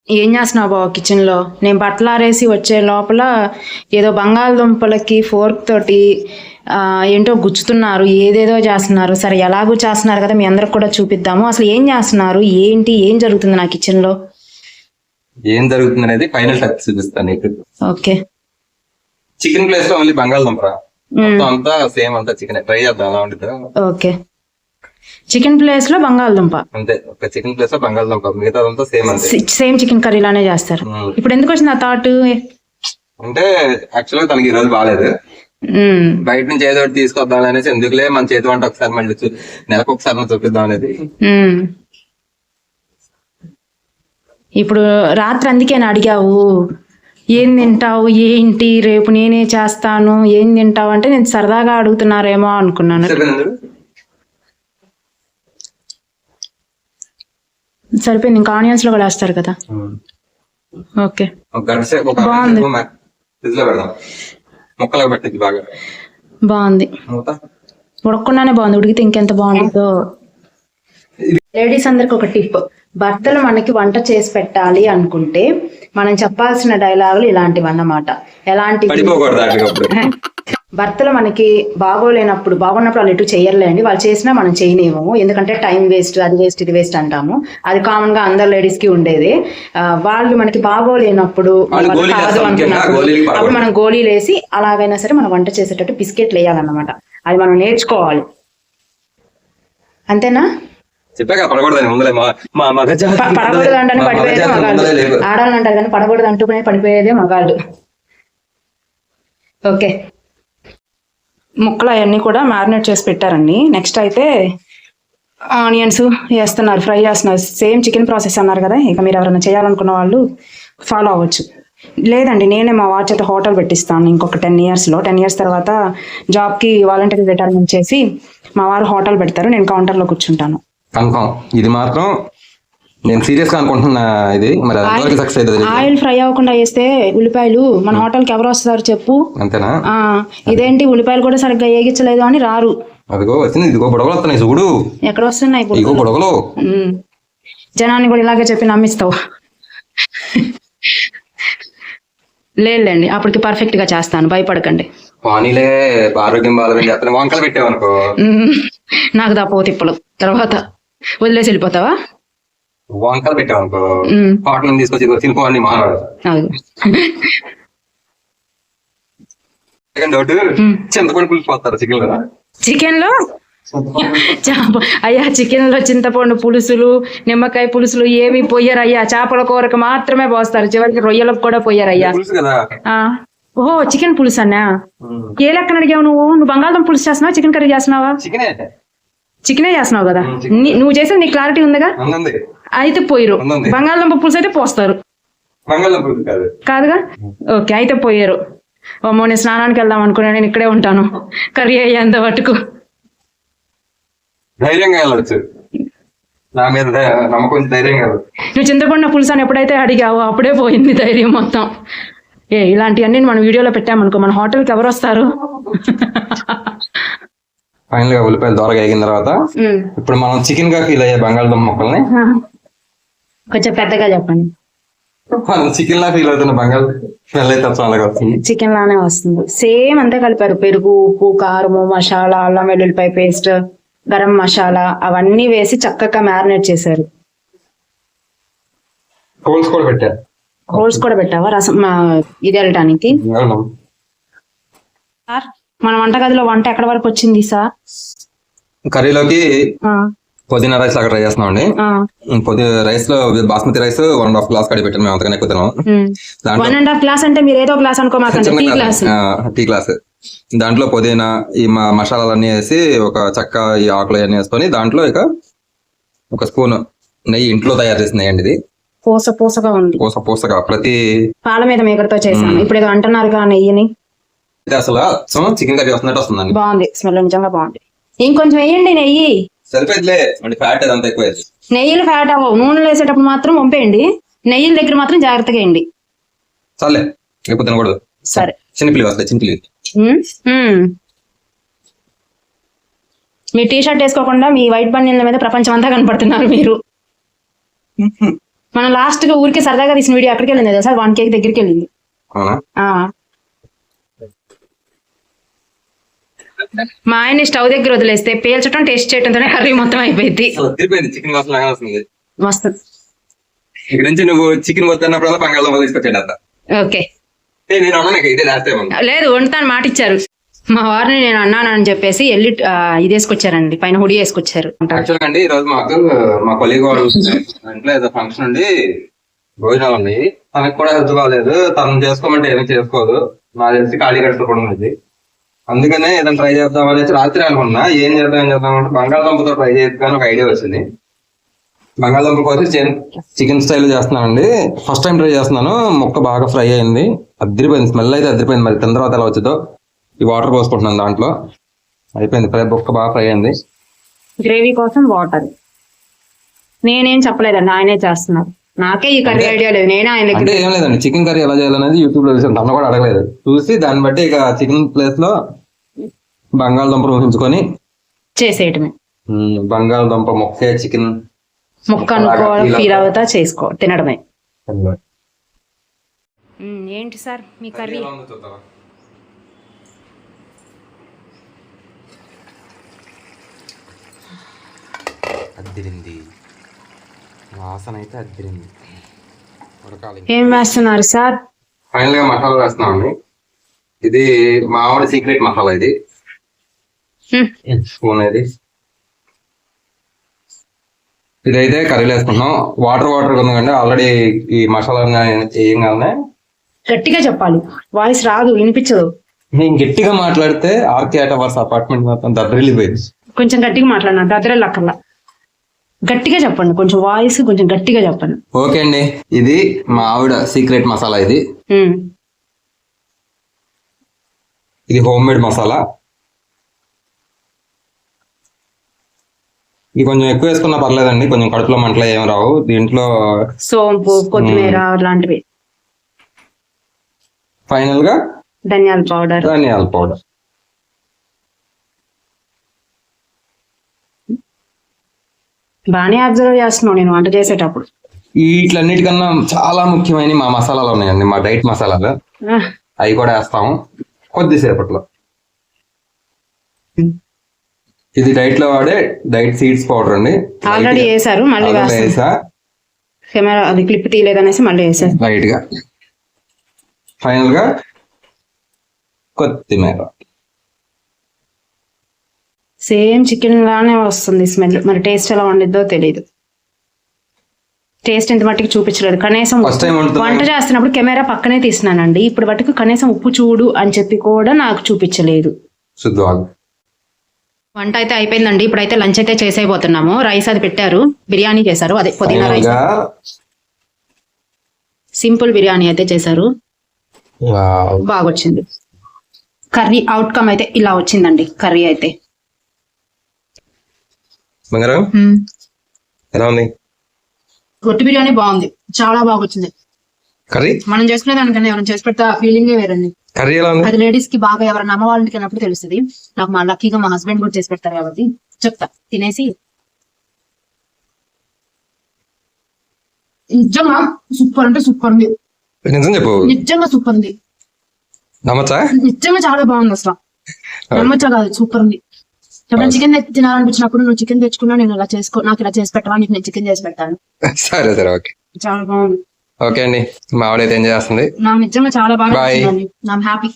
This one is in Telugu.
ఏం చేస్తున్నావు బావ కిచెన్ లో? నేను బట్టలు ఆరేసి వచ్చే లోపల ఏదో బంగాళదుంపలకి ఫోర్క్ తోటి ఏంటో గుచ్చుతున్నారు, ఏదేదో చేస్తున్నారు. సరే ఎలాగూ చేస్తున్నారు కదా, మీ అందరికి కూడా చూపిద్దాము. అసలు ఏం చేస్తున్నారు, ఏంటి, ఏం జరుగుతుంది నా కిచెన్ లో? ఏం జరుగుతుంది అనేది ఫైనల్ టచ్ చూపిస్తాను నీకు. ఓకే. చికెన్ ప్లేస్ లో ఓన్లీ బంగాళదుంప మొత్తం అంతా సేమ్ అంతా చికెన్ ట్రై చేద్దాం ఎలా ఉంటుంది. ఓకే, చికెన్ ప్లేస్ లో బంగాళదుంప అంతే, ఒక చికెన్ ప్లేస్ లో బంగాళదుంప, మిగతాదంతా సేమ్ అంతే. సేమ్ చికెన్ కర్రీ లానే చేస్తారు. ఇప్పుడు ఎందుకు వచ్చింది ఆ థాట్? అంటే యాక్చువల్గా తనకి ఈ రోజు బాగాలేదు, బయట నుంచి ఏదో ఒకటి తీసుకొద్దాం అనేసి, ఎందుకులే మన చేతి వంట ఒకసారి మళ్ళీ నెలకు ఒకసారి చూపిద్దాం అనేది. ఇప్పుడు రాత్రి అందుకే అడిగావు ఏం తింటావు ఏంటి, రేపు నేనే చేస్తాను ఏం తింటావు అంటే నేను సరదాగా అడుగుతున్నారేమో అనుకున్నాను. సరిపోయింది. ఇంకా ఆనియన్స్ లో కూడా వేస్తారు కదా. ఓకే, బాగుంది, బాగుంది. ఉడకకుండానే బాగుంది, ఉడికితే ఇంకెంత బాగుంటుందో. లేడీస్ అందరికి ఒక టిప్, భర్తలు మనకి వంట చేసి పెట్టాలి అనుకుంటే మనం చెప్పాల్సిన డైలాగులు ఇలాంటివి అన్నమాట. ఎలాంటివి? భర్తలు మనకి బాగోలేనప్పుడు, బాగున్నప్పుడు వాళ్ళు ఎటు చెయ్యర్లేండి, వాళ్ళు చేసినా మనం చేయలేము. ఎందుకంటే టైం వేస్ట్, అది వేస్ట్, ఇది వేస్ట్ అంటాము. అది కామన్ గా అందరు లేడీస్ కి ఉండేది. వాళ్ళు మనకి బాగోలేనప్పుడు కాదు అంటున్నప్పుడు అప్పుడు మనం గోళీలు వేసి అలాగైనా సరే మనం వంట చేసేటట్టు బిస్కెట్లు వేయాలన్నమాట. అది మనం నేర్చుకోవాలి. అంతేనా? పడకూడదు అంటేనే పడిపోయేదే మగాళ్ళు, ఆడాలని అంటారు కానీ పడకూడదు అంటూనే పడిపోయేదే మగాళ్ళు. ఓకే, ముక్కలు అవన్నీ కూడా మ్యారినేట్ చేసి పెట్టారండి. నెక్స్ట్ అయితే ఆనియన్స్ వేస్తున్నారు, ఫ్రై చేస్తున్నారు. సేమ్ చికెన్ ప్రాసెస్ అన్నారు కదా, ఇక మీరు ఎవరైనా చేయాలనుకున్న వాళ్ళు ఫాలో అవ్వచ్చు. లేదండి, నేనే మా వాచ్ అయితే హోటల్ పెట్టిస్తాను ఇంకొక 10 yearsలో. 10 years తర్వాత జాబ్కి వాలంటీర్ రిటైర్మెంట్ చేసి మా వారు హోటల్ పెడతారు, నేను కౌంటర్లో కూర్చుంటాను. కన్ఫర్మ్, ఇది మాత్రం నేను సీరియస్ గా అనుకుంటున్నా. ఇది మరి ఆయిల్ ఫ్రై అవ్వకుండా వేస్తే ఉల్లిపాయలు మన హోటల్ కి ఎవరు వస్తారు చెప్పు? అంతేనా? ఇదేంటి ఉల్లిపాయలు కూడా సరిగ్గా వేగించలేదు అని రారు. అదిగో వచ్చింది, ఇదిగో బుడగలు వస్తున్నాయి చూడు. ఎక్కడ వస్తున్నాయి బుడగలు? జనాన్ని కూడా ఇలాగే చెప్పి నమ్మిస్తావు. లేదండి, అప్పటికి పర్ఫెక్ట్ గా చేస్తాను, భయపడకండి. పానీలే, ఆరోగ్యం బాగా వంకలు పెట్టావనుకో నాకు దాపో తిప్పలు, తర్వాత వదిలేసి వెళ్ళిపోతావా? వంకలు పెట్టావనుకో పాటలను తీసుకొచ్చి తినుకోవాలి మానవాడు. చింతపండు పులుసు పోతారు చికెన్ లో. అయ్యా, చికెన్ లో చింతపండు పులుసులు, నిమ్మకాయ పులుసులు ఏమి పోయారయ్యా. చేపల కూరకు మాత్రమే పోస్తారు, చివరికి రొయ్యలకు కూడా పోయారయ్యా. ఓహో, చికెన్ పులుసు అన్నా? ఏ లెక్కన అడిగావు నువ్వు? బంగాళదుంప పులుసు చేస్తున్నావా, చికెన్ కర్రీ చేస్తున్నావా? చికెనే చేస్తున్నావు కదా, నువ్వు చేసేది నీకు క్లారిటీ ఉందిగా. అయితే పోయారు. బంగాళదుంప పులుసు అయితే పోస్తారు కాదుగా. ఓకే, అయితే పోయారు. అమ్మో, నేను స్నానానికి వెళ్దాం అనుకున్నా, నేను ఇక్కడే ఉంటాను కర్రీ అయ్యేంత మటుకు. నువ్వు చింతపండు పులుసు అని ఎప్పుడైతే అడిగావో అప్పుడే పోయింది ధైర్యం మొత్తం. ఇలాంటివన్నీ మనం వీడియోలో పెట్టామనుకో మన హోటల్కి ఎవరు వస్తారు? ఫైనల్ గా ఉల్లిపాయలు దోరగా వేగిన తర్వాత ఇప్పుడు మనం చికెన్ గా ఫీల్ అయ్యే బంగాళదుంప ముక్కల్ని కొంచెం పెద్దగా చెప్పండి. చికెన్ లా ఫీల్ అవుతున్న బంగాళదుంప చికెన్ లానే వస్తుంది, సేమ్ అంతే కలిపారు. పెరుగు, ఉప్పు, కారము, మసాలా, అల్లం వెల్లుల్లిపాయ పేస్ట్, గరం మసాలా అవన్నీ వేసి చక్కగా మ్యారినేట్ చేశారు. హోల్స్ కూడా పెట్టారు. హోల్స్ కూడా పెట్టావా రసం ఇది వెళ్ళటానికి? మన వంటగదిలో వంట ఎక్కడి వరకు వచ్చింది సార్? కర్రీలోకి పుదీనా రైస్ లాగా ట్రై చేస్తున్నామండి. రైస్ లో బాస్మతి రైస్ 1.5 గ్లాస్ కడిగి పెట్టాను మేము, అంతగానే ఎక్కువ తిన్నాం. 1.5 గ్లాస్ అంటే మీరు ఏదో గ్లాస్ అనుకోమాకండి, టీ గ్లాస్. దాంట్లో పుదీనా, ఈ మసాలాలన్నీ వేసి ఒక చెక్క, ఈ ఆకులు అన్నీ వేసుకొని దాంట్లో ఇక ఒక స్పూన్ నెయ్యి, ఇంట్లో తయారు చేసిన నెయ్యి అండి. ఇది పూసగా ఉంది, పూసగా ప్రతి పాల మీద మేకర్తో చేశాను. ఇప్పుడు ఏదో అంటున్నారు నెయ్యిని. అసలు చికెన్ కర్రీ వస్తున్నట్టు వస్తుందండి. బాగుంది, స్మెల్ నిజంగా బాగుంది. ఇంకొంచెం వేయండి నెయ్యి. సరిపోయిలే, ఫ్యాట్ అదంతా ఎక్కువ. నెయ్యిలు ఫ్యాట్ అవ్వవు, నూనెలు వేసేటప్పుడు మాత్రం పంపేయండి, నెయ్యిల దగ్గర మాత్రం జాగ్రత్తగా వేయండి. సర్లే, ఎక్కువ తినకూడదు. సరే, చిన్నపిల్లి వస్తాయి, చిన్నపిల్లి. మీ టీ షర్ట్ వేసుకోకుండా మీ వైట్ బన్నీల మీద ప్రపంచం అంతా కనపడుతున్నారు మీరు. మనం లాస్ట్ గా ఊరికే సరదాగా తీసిన వీడియో అక్కడికి వెళ్ళింది కదా సార్ 1 కేక్ దగ్గరికి వెళ్ళింది. అవునా? మా ఆయన్ని స్టవ్ దగ్గర వదిలేస్తే పేల్చడం టేస్ట్ చేయడంతోనే కర్రీ మొత్తం అయిపోయింది. చికెన్ మసాలా వస్తుంది. వస్తుంది. ఇక్కడ నుంచి నువ్వు చికెన్ వద్దన్నప్పుడల్లా బంగాళదుంప తీసుకొచ్చాడు అంత. ఓకే. నేను అన్నా ఇదే లాస్ట్ టైం. లేదు, వండుతాను మాట ఇచ్చారు. మా వారిని నేను అన్నానని చెప్పేసి వెళ్ళి ఇది వేసుకొచ్చారండి, పైన హుడీ వేసుకొచ్చారు. యాక్చువల్గా అండి ఈ రోజు మాకు మా కొలీగ్ వాళ్ళు ఇంట్లో ఏదో ఫంక్షన్ ఉండి భోజనాలు ఉన్నాయి. తనకు కూడా హెల్త్ బాగాలేదు. తను చేసుకోమంటే ఏమీ చేసుకోదు. నాకు తెలిసి ఖాళీ కట్టుకోవడం ఉంది. అందుకనే ఏదైనా ట్రై చేద్దాం అనేసి రాత్రి అనుకున్నా. ఏం చేద్దాం అంటే బంగాళదుంపతో ట్రై చేద్దాం ఒక ఐడియా వచ్చింది. బంగాళదుంప కోసం చికెన్ స్టైల్ చేస్తున్నానండి. ఫస్ట్ టైం ట్రై చేస్తున్నాను. ముక్క బాగా ఫ్రై అయింది, అదిరిపోయింది. స్మెల్ అయితే అదిరిపోయింది. మరి తిన్న తర్వాత ఎలా వచ్చిందో. ఈ వాటర్ పోసుకుంటున్నాను దాంట్లో. అయిపోయింది ఫ్రై, ముక్క బాగా ఫ్రై అయింది. గ్రేవీ కోసం వాటర్ నేనేం చెప్పలేదండి, ఆయనే చేస్తున్నారు. నాకే ఈ కర్రీ ఐడియా లేదు. నేనే ఆయన దగ్గర అంటే ఏం లేదండి, చికెన్ కర్రీ ఎలా చేయాలనేది యూట్యూబ్ లో చూసాను. తన కూడా అడగలేదు. చూసి దాన్ని బట్టి ఇక చికెన్ ప్లేస్ లో బంగాళదుంప ఊహించుకొని చేసేయటమే. బంగాళదుంప ముక్కే చికెన్ ముక్క అనుకోవడం, ఫీల్ అవుతా చేసుకో తినడమే. ఏంటి సార్ మీ కర్రీ? అద్దిరింది వాసన అయితే, అద్దిరింది. ఏం వేస్తున్నారు సార్? ఫైనల్ గా మసాలా వేస్తున్నామండి. ఇది మా ఆవిడ సీక్రెట్ మసాలా. ఇది స్పూన్. ఇదైతే కర్రీలు వేసుకుంటున్నాం. వాటర్ ఉందండి ఆల్రెడీ. ఈ మసాలా ఏం కావాలి, గట్టిగా చెప్పాలి, వాయిస్ రాదు, వినిపించదు. నేను గట్టిగా మాట్లాడితే ఆర్కే టవర్స్ అపార్ట్మెంట్ మొత్తం దద్దరిల్లిపోయింది. కొంచెం గట్టిగా మాట్లాడినా దద్దరలు అక్కర్లా, గట్టిగా చెప్పండి. కొంచెం వాయిస్ కొంచెం గట్టిగా చెప్పండి. ఓకే అండి, ఇది మా ఆవిడ సీక్రెట్ మసాలా. ఇది హోమ్ మేడ్ మసాలా. ఇది కొంచెం ఎక్కువ వేసుకున్నా పర్లేదండి, కొంచెం కడుపులో మంటలు ఏం రావు. దీంట్లో సోంపు, కొత్తిమీర లాంటివి. ఫైనల్ గా ధనియాల పౌడర్. బాగానే అబ్జర్వ్ చేస్తున్నావు నేను వంట చేసేటప్పుడు. వీటిలన్నిటికన్నా చాలా ముఖ్యమైన మా మసాలాలు ఉన్నాయండి, మా డైట్ మసాలాలు. అవి కూడా వేస్తాము కొద్దిసేపట్లో. ఇది డైట్ లో వాడే డైట్ సీడ్స్ పౌడర్ అండి. ఆల్రెడీ వేసారు, మళ్ళీ వేసా. కెమెరా అది క్లిప్ తీయలేదనేసి మళ్ళీ వేసారు లైట్ గా. ఫైనల్ గా కొత్తిమీర. సేమ్ చికెన్ లానే వస్తుంది స్మెల్. మరి టేస్ట్ ఎలా వండిద్దో తెలియదు. టేస్ట్ ఇంత మట్టికి చూపించలేదు. కనీసం వంట చేస్తున్నప్పుడు కెమెరా పక్కనే తీసినానండి. ఇప్పుడు మట్టుకు కనీసం ఉప్పు చూడు అని చెప్పి కూడా నాకు చూపించలేదు. వంట అయితే అయిపోయిందండి. ఇప్పుడైతే లంచ్ అయితే చేసేయబోతున్నాము. రైస్ అది పెట్టారు, బిర్యానీ చేశారు. అదే పుదీనా రైస్, సింపుల్ బిర్యానీ అయితే చేశారు. బాగా వచ్చింది కర్రీ. అవుట్కమ్ అయితే ఇలా వచ్చిందండి కర్రీ అయితే. ఎలా ఉంది? రొట్టి బిర్యానీ బాగుంది, చాలా బాగా వచ్చింది. కర్రీ మనం చేసుకునే దానికన్నా ఎవరైనా చేసి పెడతా ఫీలింగే వేరండి. కర్రీ ఎలా ఉంది? అది లేడీస్ కి బాగా ఎవరైనా అమ్మ వాళ్ళ ఇంటికి వెళ్ళినప్పుడు తెలుస్తుంది. నాకు మా లక్కీగా మా హస్బెండ్ కూడా చేసి పెడతారు కాబట్టి చెప్తా. తినేసి నిజంగా సూపర్ అంటే సూపర్ ఉంది. నిజం చెప్పు. నిజంగా సూపర్ ఉంది. నమ్మచ్చా? నిజంగా చాలా బాగుంది. అసలు నమ్మచ్చా కాదు, సూపర్ ఉంది. ఎప్పుడైనా చికెన్ తినాలనిపించినప్పుడు నువ్వు చికెన్ తెచ్చుకున్నా, నేను ఇలా చేసుకో, నాకు ఇలా చేసి పెట్టవా, నీకు నేను చికెన్ చేసి పెడతాను. సరే ఓకే. చాలా బాగుంది. ఓకే అండి, మా ఆవిడ అయితే ఏం చేస్తుంది? నాకు నిజంగా చాలా బాగా నచ్చిందండి. I'm happy.